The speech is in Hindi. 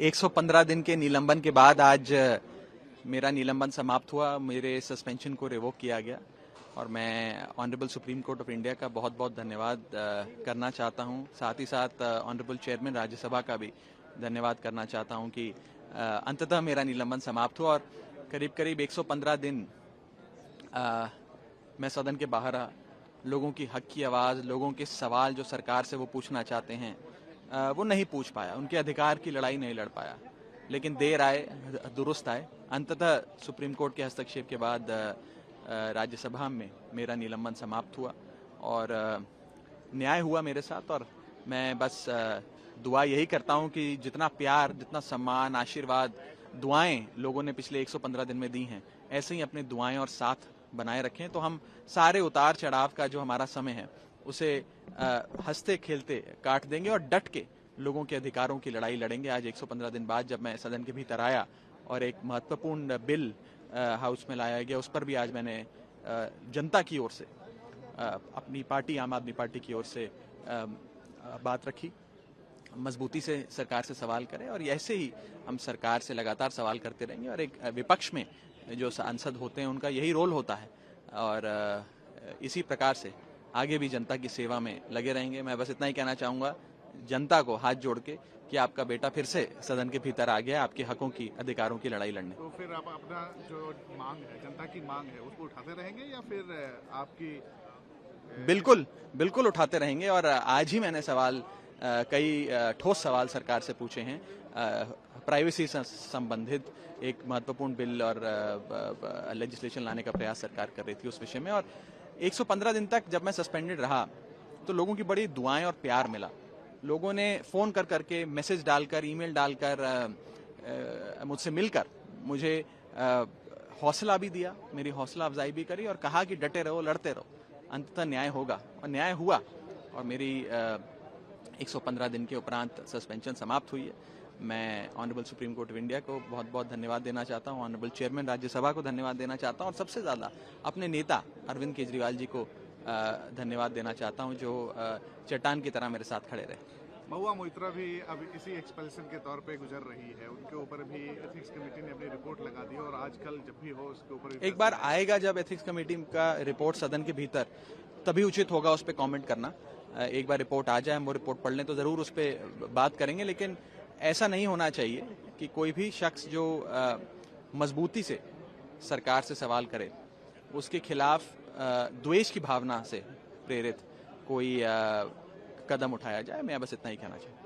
115 दिन के निलंबन के बाद आज मेरा निलंबन समाप्त हुआ। मेरे सस्पेंशन को रिवोक किया गया और मैं honourable supreme court of India का बहुत बहुत धन्यवाद करना चाहता हूं। साथ ही साथ ऑनरेबल चेयरमैन राज्यसभा का भी धन्यवाद करना चाहता हूं कि अंततः मेरा निलंबन समाप्त हुआ और करीब करीब 115 दिन मैं सदन के बाहर रहा। लोगों की हक की आवाज़, लोगों के सवाल जो सरकार से वो पूछना चाहते हैं वो नहीं पूछ पाया, उनके अधिकार की लड़ाई नहीं लड़ पाया। लेकिन देर आए दुरुस्त आए। अंततः सुप्रीम कोर्ट के हस्तक्षेप के बाद राज्यसभा में मेरा निलंबन समाप्त हुआ और न्याय हुआ मेरे साथ। और मैं बस दुआ यही करता हूं कि जितना प्यार, जितना सम्मान, आशीर्वाद, दुआएं लोगों ने पिछले 115 दिन में दी हैं, ऐसे ही अपनी दुआएं और साथ बनाए रखें तो हम सारे उतार चढ़ाव का जो हमारा समय है उसे हंसते खेलते काट देंगे और डट के लोगों के अधिकारों की लड़ाई लड़ेंगे। आज 115 दिन बाद जब मैं सदन के भीतर आया और एक महत्वपूर्ण बिल हाउस में लाया गया, उस पर भी आज मैंने जनता की ओर से, अपनी पार्टी आम आदमी पार्टी की ओर से बात रखी। मजबूती से सरकार से सवाल करें और ऐसे ही हम सरकार से लगातार सवाल करते रहेंगे। और एक विपक्ष में जो सांसद होते हैं उनका यही रोल होता है और इसी प्रकार से आगे भी जनता की सेवा में लगे रहेंगे। मैं बस इतना ही कहना चाहूँगा जनता को हाथ जोड़ के कि आपका बेटा फिर से सदन के भीतर आ गया आपके हकों की, अधिकारों की लड़ाई लड़ने। तो फिर आप अपना जो मांग है, जनता की मांग है, उसको उठाते रहेंगे या फिर आपकी? बिल्कुल बिल्कुल उठाते रहेंगे और आज ही मैंने सवाल कई ठोस सवाल सरकार से पूछे हैं। प्राइवेसी से संबंधित एक महत्वपूर्ण बिल और लेजिस्लेशन लाने का प्रयास सरकार कर रही थी उस विषय में। और 115 दिन तक जब मैं सस्पेंडेड रहा तो लोगों की बड़ी दुआएं और प्यार मिला। लोगों ने फोन कर करके, मैसेज डालकर, ईमेल डालकर, मुझसे मिलकर मुझे हौसला भी दिया, मेरी हौसला अफजाई भी करी और कहा कि डटे रहो, लड़ते रहो, अंततः न्याय होगा। और न्याय हुआ और मेरी 115 दिन के उपरांत सस्पेंशन समाप्त हुई है। मैं honourable supreme court of India को बहुत बहुत धन्यवाद देना चाहता हूं, ऑनरेबल चेयरमैन राज्यसभा को धन्यवाद देना चाहता हूं और सबसे ज़्यादा अपने नेता अरविंद केजरीवाल जी को धन्यवाद देना चाहता हूं जो चट्टान की तरह मेरे साथ खड़े रहे। महुआ मोइत्रा भी अब इसी एक्सपल्सन के तौर पे गुजर रही है, उनके ऊपर भी एथिक्स कमेटी ने अपनी रिपोर्ट लगा दी और आजकल जब भी हो उसके ऊपर एक बार आएगा जब एथिक्स कमेटी का रिपोर्ट सदन के भीतर, तभी उचित होगा उस पर कॉमेंट करना। एक बार रिपोर्ट आ जाए, हम वो रिपोर्ट पढ़ लें तो ज़रूर उस पर बात करेंगे। लेकिन ऐसा नहीं होना चाहिए कि कोई भी शख्स जो मजबूती से सरकार से सवाल करे, उसके खिलाफ द्वेष की भावना से प्रेरित कोई कदम उठाया जाए। मैं बस इतना ही कहना चाहता हूँ।